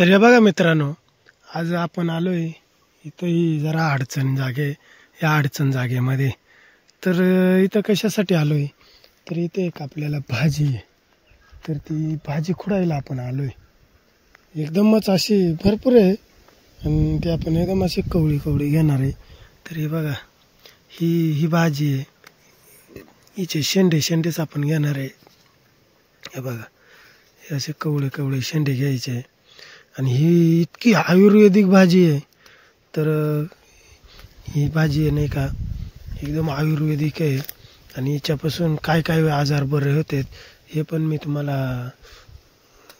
तर हे बघा मित्रांनो, आज आपण आलोय इथं ही जरा अडचण जागे, या अडचण जागेमध्ये. तर इथं कशासाठी आलोय, तर इथे एक आपल्याला भाजी आहे, तर ती भाजी खुडायला आपण आलोय. एकदमच अशी भरपूर आहे आणि ते आपण एकदम अशी कवळी कवळी घेणार आहे. तर हे बघा, ही भाजी आहे, हिचे शेंडेच आपण घेणार आहे. हे बघा, हे असे कवळे कवळे शेंडे घ्यायचे आणि ही इतकी आयुर्वेदिक भाजी आहे. तर ही भाजी आहे नाही का, एकदम आयुर्वेदिक आहे आणि हिच्यापासून काय काय आजार बरे होतात हे पण मी तुम्हाला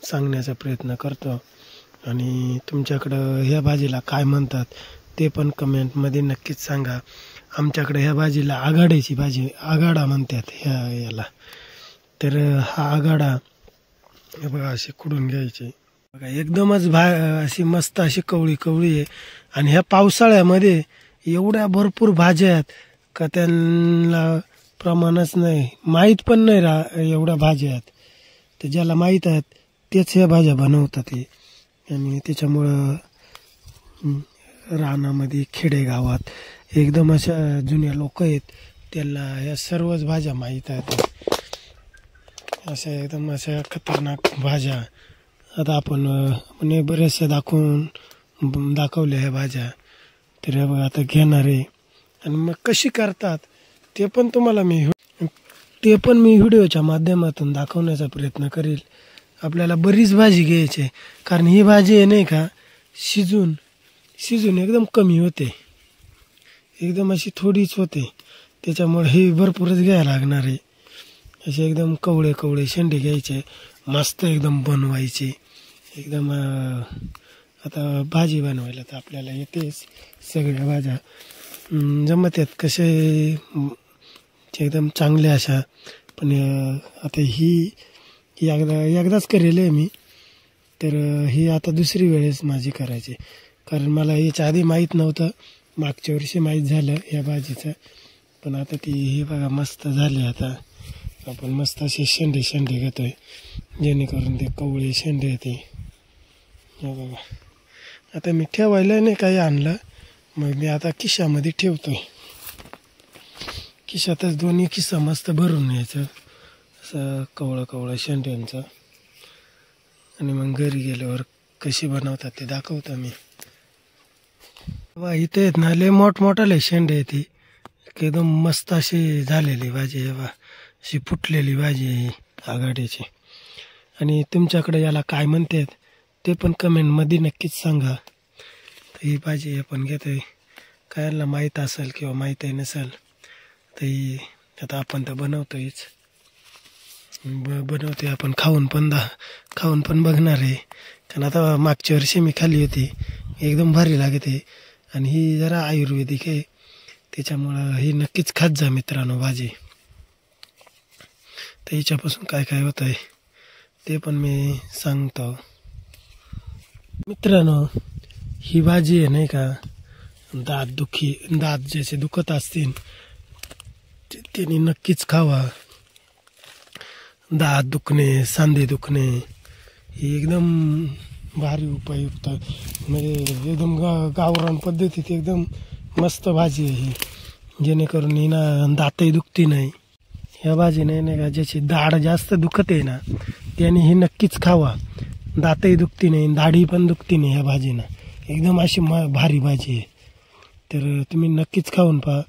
सांगण्याचा प्रयत्न करतो. आणि तुमच्याकडं ह्या भाजीला काय म्हणतात ते पण कमेंटमध्ये नक्कीच सांगा. आमच्याकडे ह्या भाजीला आघाड्याची भाजी, आघाडा म्हणतात याला. तर हा आघाडा हे बघा असे खुडून घ्यायचे. बघा एकदमच अशी मस्त अशी कवळी कवळी आहे आणि ह्या पावसाळ्यामध्ये एवढ्या भरपूर भाज्या आहेत का त्यांना प्रमाणच नाही, माहीत पण नाही एवढ्या भाज्या आहेत. तर ज्याला माहीत आहेत तेच ह्या भाज्या बनवतात हे. आणि त्याच्यामुळं रानामध्ये खेडेगावात एकदम अशा जुन्या लोक आहेत, त्यांना ह्या सर्वच भाज्या माहीत आहेत. अशा एकदम अशा खतरनाक भाज्या आता आपण म्हणजे बऱ्याचशा दाखवल्या ह्या भाज्या. तर हे बघा आता घेणार आहे आणि मग कशी करतात ते पण तुम्हाला मी व्हिडिओच्या माध्यमातून दाखवण्याचा प्रयत्न करेल. आपल्याला बरीच भाजी घ्यायची, कारण ही भाजी आहे नाही का शिजून एकदम कमी होते, एकदम अशी थोडीच होते. त्याच्यामुळे ही भरपूरच घ्यायला लागणार आहे. असे एकदम कवळे कवळे शेंडे घ्यायचे, मस्त एकदम बनवायचे. एकदम आता भाजी बनवायला तर आपल्याला येतेच, सगळ्या भाज्या जमत आहेत कसे एकदम चांगल्या अशा. पण आता ही एकदाच करेल आहे मी, तर ही आता दुसरी वेळेस माझी करायची, कारण मला याच्या आधी माहीत नव्हतं. मागच्या वर्षी माहीत झालं या भाजीचं, पण आता ती ही बघा मस्त झाली. आता आपण मस्त असे शेंडे घेतोय जेणेकरून ते कवळे शेंडे येते. हे बघा आता मी ठेवायला नाही काही आणलं, मग मी आता खिशामध्ये ठेवतोय. खिशातच दोन्ही खिस्सा मस्त भरून न्यायचं असं कवळं शेंड्यांचं. आणि मग घरी गेल्यावर कशी बनवतात ते दाखवतो मी. इथे आहेत ना लय मोठमोठाले शेंडे येते, एकदम मस्त अशी झालेली भाजी आहे बा, अशी फुटलेली भाजी आहे आघाड्याची. आणि तुमच्याकडे याला काय म्हणतात ते पण कमेंटमध्ये नक्कीच सांगा. तर ही भाजी आपण घेतोय, कायला माहीत असेल किंवा माहीतही नसेल तर ही आता आपण तर बनवतोयच, बनवते आपण, खाऊन पण बघणार आहे. कारण आता मागच्या वर्षी मी खाल्ली होती, एकदम भारी लागते. आणि ही जरा आयुर्वेदिक आहे, त्याच्यामुळं ही नक्कीच खात जा मित्रांनो भाजी. तर हिच्यापासून काय काय होत आहे ते पण मी सांगतो मित्रांनो. ही भाजी आहे नाही का, दात ज्याचे दुखत असतील त्यांनी नक्कीच खावा. दात दुखणे, सांधे दुखणे ही एकदम भारी उपयुक्त, म्हणजे एकदम गावरान पद्धतीत एकदम मस्त भाजी आहे ही, जेणेकरून ही ना दातही दुखती नाही. ह्या भाजीने नाही का ज्याची दाढ जास्त दुखत आहे ना त्याने ही नक्कीच खावा, दातही दुखती नाही, दाढी पण दुखती नाही. ह्या भाजीनं एकदम अशी भारी भाजी आहे. तर तुम्ही नक्कीच खाऊन पहा,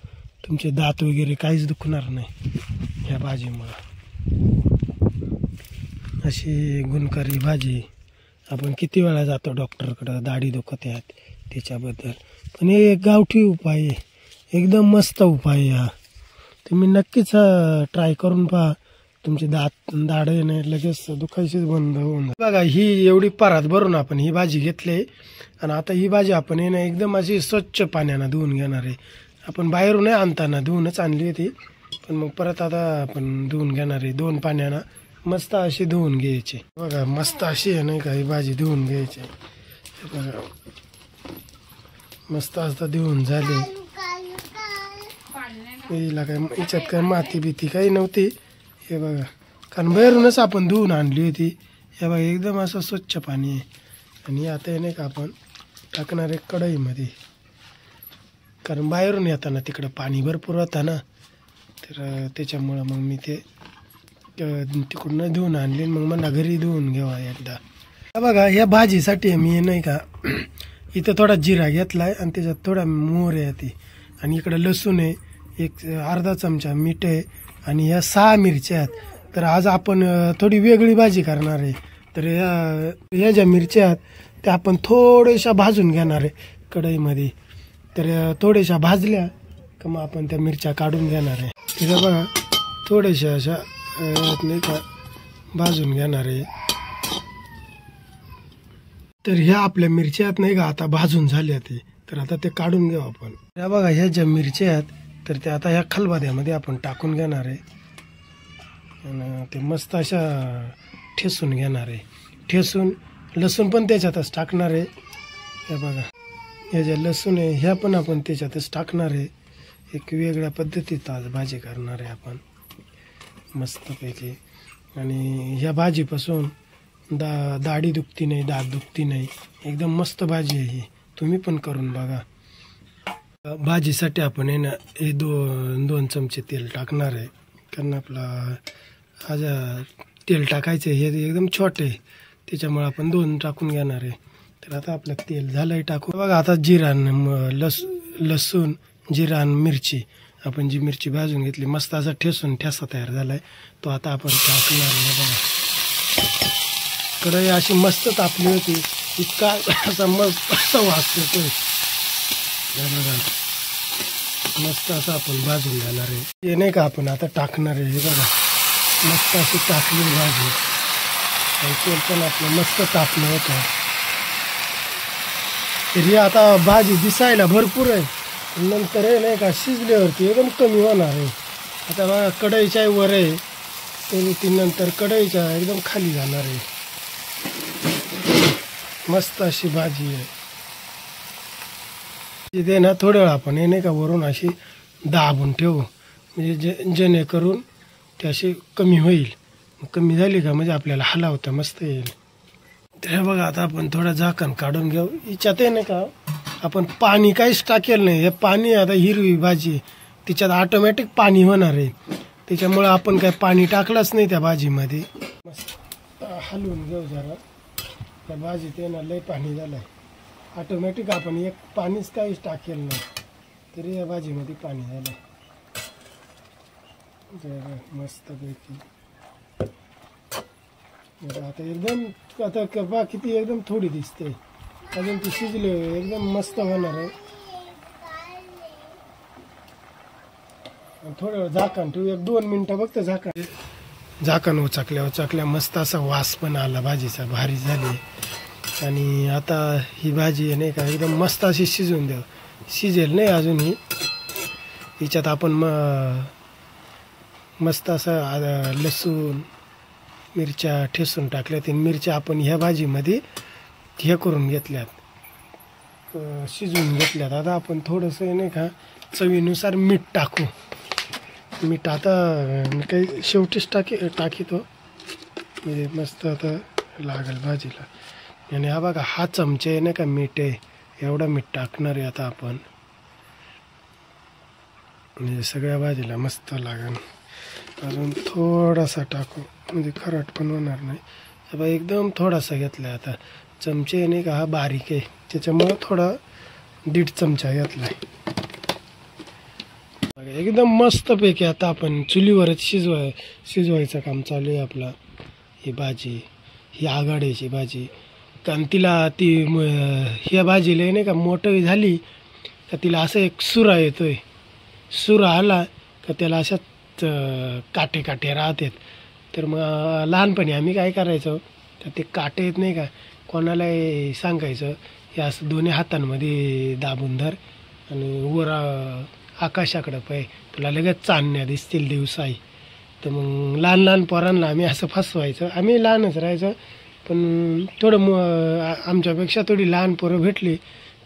तुमचे दात वगैरे काहीच दुखणार नाही ह्या भाजीमुळं. अशी गुणकारी भाजी. आपण किती वेळा जातो डॉक्टरकडं दाढी दुखत आहेत त्याच्याबद्दल, पण हे एक गावठी उपाय आहे, एकदम मस्त उपाय आहे हा. तुम्ही नक्कीच ट्राय करून पहा, तुमचे दाढ येणे लगेच दुखायचीच बंद होऊन. बघा ही एवढी परात भरून आपण ही भाजी घेतली आणि आता ही भाजी आपण येणं एकदम अशी स्वच्छ पाण्यानं धुवून घेणार आहे. आपण बाहेरून आणताना धुवूनच आणली होती, पण मग परत आता आपण धुवून घेणार आहे 2 पाण्यानं, मस्त अशी धुवून घ्यायची. बघा मस्त अशी आहे नाही का ही भाजी धुवून घ्यायची. बघा मस्त आता धुवून झाली. हिला काय हिच्यात काय माती भीती काही नव्हती. हे बघा, कारण बाहेरूनच आपण धुवून आणली होती. हे बघा एकदम असं स्वच्छ पाणी आहे, आणि आता हे नाही का आपण टाकणार आहे कढईमध्ये, कारण बाहेरून येताना तिकडं पाणी भरपूर होतं ना, तर त्याच्यामुळं मग मी ते तिकडून धुवून आणले. मग मला घरी धुवून घ्यावा एकदा. बघा ह्या भाजीसाठी मी नाही का इथं थोडा जिरा घेतला आहे आणि त्याच्यात थोडा मोहरी आहे ती, आणि इकडं लसूण आहे, एक अर्धा चमचा मीठ आहे, आणि ह्या 6 मिरच्या आहेत. तर आज आपण थोडी वेगळी भाजी करणार आहे. तर ह्या ज्या मिरच्या आहेत त्या आपण थोड्याशा भाजून घेणार आहे कढईमध्ये. तर थोड्याशा भाजल्या का मग आपण त्या मिरच्या काढून घेणार आहे. तिथं बघा थोड्याशा अशा नाही का भाजून घेणार आहे. तर ह्या आपल्या मिरच्या आहेत नाही का आता भाजून झाल्या ते, तर आता ते काढून घेऊ आपण. ह्या बघा ह्या ज्या मिरच्या आहेत तर त्या आता ह्या खलबत्त्यामध्ये आपण टाकून घेणार आहे, आणि ते मस्त अशा ठेसून घेणार आहे. ठेसून लसूण पण त्याच्यातच टाकणार आहे. हे बघा ह्या ज्या लसूण आहे ह्या पण आपण त्याच्यातच टाकणार आहे. एक वेगळ्या पद्धतीत आज भाजी करणार आहे आपण मस्तपैकी. आणि ह्या भाजीपासून दाढी दुखती नाही, दात दुखती नाही, एकदम मस्त भाजी आहे ही. तुम्ही पण करून बघा. भाजीसाठी आपण आहे ना हे 2 चमचे तेल टाकणार आहे, कारण आपला आज तेल टाकायचं हे एकदम छोटे, त्याच्यामुळे आपण 2 टाकून घेणार आहे. तर आता आपलं तेल झालंय टाकू. बघा आता जिरा, लसूण, जिरा आणि मिरची, आपण जी मिरची भाजून घेतली मस्त असा ठेसा तयार झालाय, तो आता आपण टाकणार आहे. बघा कढई अशी मस्त तापली होती, इतका असा मस्त असा वास येतोय. बघा मस्त असं आपण भाजून घेणार आहे. हे नाही का आपण आता टाकणार आहे. हे बघा मस्त अशी टाकली भाजी, आणि तेल पण आपलं मस्त तापलं होतं. तरी आता भाजी दिसायला भरपूर आहे, नंतर आहे नाही का शिजल्यावरती एकदम कमी होणार आहे. आता बघा कढईच्या वर आहे, तर ती नंतर कढईच्या एकदम खाली जाणार आहे. मस्त अशी भाजी आहे. तिथे ना थोड्या वेळ आपण हे नाही का वरून अशी दाबून ठेवू, म्हणजे जेणेकरून ते अशी कमी होईल. कमी झाली का म्हणजे आपल्याला हलावता मस्त येईल. तर बघा आता आपण थोडं झाकण काढून घेऊ. हिच्यात आहे नाही का आपण पाणी काहीच टाकेल नाही. हे पाणी आता हिरवी भाजी तिच्यात ऑटोमॅटिक पाणी होणार आहे, त्याच्यामुळं आपण काय पाणी टाकलंच नाही त्या भाजीमध्ये. मस्त हलवून घेऊ जरा. त्या भाजीत आहे ना लय पाणी झालंय, ऑटोमॅटिक आपण एक पाणीच काहीच टाकेल नाही तरी या भाजीमध्ये पाणी झालंय. मस्तपैकी आता एकदम आता किती एकदम थोडी दिसते, अजून ती शिजले एकदम मस्त होणार आहे. थोडं वेळ झाकण ठेवू, 1-2 मिनटं फक्त झाकण उचकल्या मस्त असा वास पण आला भाजीचा, भारी झाली. आणि आता ही भाजी नाही का एकदम मस्त अशी शिजवून द्या. शिजेल नाही अजून ही, हिच्यात आपण मस्त असं लसूण मिरच्या ठेसून टाकल्यात. मिरच्या आपण ह्या भाजीमध्ये हे करून घेतल्यात, शिजवून घेतल्यात. आता आपण थोडंसं नाही का चवीनुसार मीठ टाकू. मीठ आता मी काही शेवटीच टाकीतो, म्हणजे मस्त आता लागेल भाजीला. आणि हा बघा हा चमचा आहे नाही का मीठ आहे, एवढा मीठ टाकणार आहे आता आपण, म्हणजे सगळ्या भाजीला मस्त लागेल. अजून थोडासा टाकू म्हणजे खराट पण होणार नाही. बघा एकदम थोडासा घेतला आहे. आता चमचे नाही का हा बारीक आहे, त्याच्यामुळं थोडा 1.5 चमचा घेतला आहे. एकदम मस्तपैकी आता आपण चुलीवरच शिजवायचं काम चालू आहे आपला. ही भाजी ही आघाड्याची भाजी, कारण तिला ती ह्या भाजीला नाही का मोठं झाली का तिला असं एक सुरा येतोय. सुरा आला का त्याला अशा काटे राहतात. तर मग लहानपणी आम्ही काय करायचो, तर ते काटे येत नाही का कोणालाही सांगायचं हे असं दोन्ही हातांमध्ये दाबून धर आणि वर आकाशाकडं पाय, तुला लगेच चांदण्या दिसतील दिवसाही. तर मग लहान पोरांना आम्ही असं फसवायचं. आम्ही लहानच राहायचो, पण थोडं आमच्यापेक्षा थोडी लहान पोरं भेटली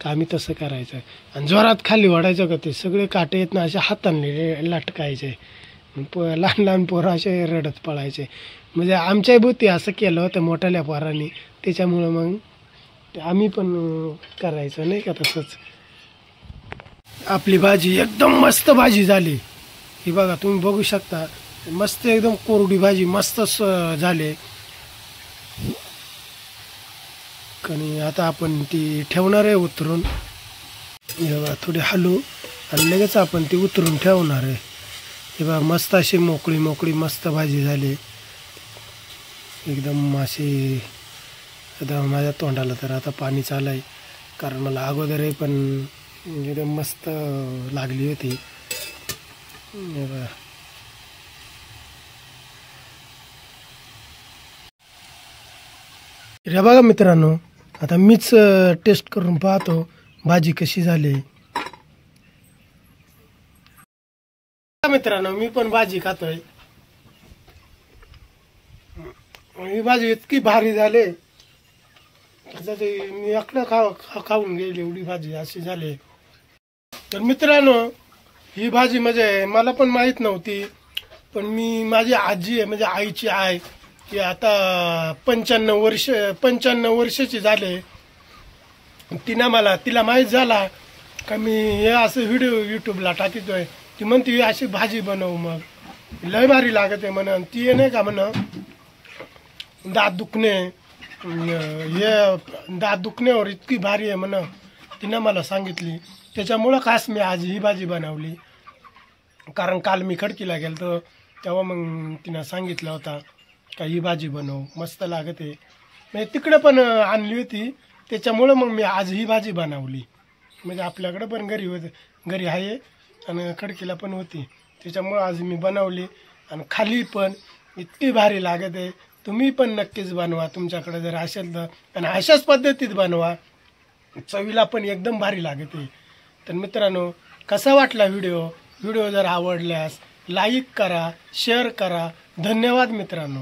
का आम्ही तसं करायचं. आणि जोरात खाली वाढायचं का ते सगळे काटे येत ना अशा हातांनी लटकायचे. लहान पोरं असे रडत पळायचे. म्हणजे आमच्याही भोवती असं केलं होतं मोठ्याल्या पोरांनी, त्याच्यामुळं मग आम्ही पण करायचं नाही का तसंच. आपली भाजी एकदम मस्त भाजी झाली. ही बघा तुम्ही बघू शकता, मस्त एकदम कोरडी भाजी मस्त झाले. आणि आता आपण ती ठेवणार आहे उतरून. हे बघा थोडी हलू आणि लगेच आपण ती उतरून ठेवणार आहे. हे बघा मस्त अशी मोकळी मोकळी मस्त भाजी झाली एकदम अशी. आता माझ्या तोंडाला तर आता पाणी चालू आहे, कारण मला अगोदरही पण एकदम मस्त लागली होती. हे बघा रे बघा मित्रांनो, आता मीच टेस्ट करून पाहतो भाजी कशी झाली. मित्रांनो मी पण भाजी खातोय. ही भाजी इतकी भारी झाली, मी एकटं खाऊन गेली एवढी भाजी अशी झाली. तर मित्रांनो ही भाजी म्हणजे मला पण माहीत नव्हती, पण मी माझी आजी आहे म्हणजे आईची आई, की आता 95 वर्षाची झाले. तिला माहीत झाला का मी हे असं व्हिडिओ यूट्यूबला टाकितोय. ती म्हणते ही अशी भाजी बनव, मग लय भारी लागत आहे म्हण. ती नाही का म्हण दात दुखणे, हे दात दुखण्यावर इतकी भारी आहे म्हण, तिनं मला सांगितली. त्याच्यामुळं खास मी आज ही भाजी बनवली, कारण काल मी खडकीला गेलो तेव्हा मग तिनं सांगितलं होता का ही भाजी बनव मस्त लागत आहे. म्हणजे तिकडे पण आणली होती, त्याच्यामुळं मग मी आज ही भाजी बनवली. म्हणजे आपल्याकडे पण घरी आहे आणि खडकीला पण होती, त्याच्यामुळं आज मी बनवली आणि खाली पण इतकी भारी लागत आहे. तुम्ही पण नक्कीच बनवा तुमच्याकडे जर असेल तर, आणि अशाच पद्धतीत बनवा, चवीला पण एकदम भारी लागते. तर मित्रांनो कसा वाटला व्हिडिओ जर आवडल्यास लाईक करा, शेअर करा. धन्यवाद मित्रांनो.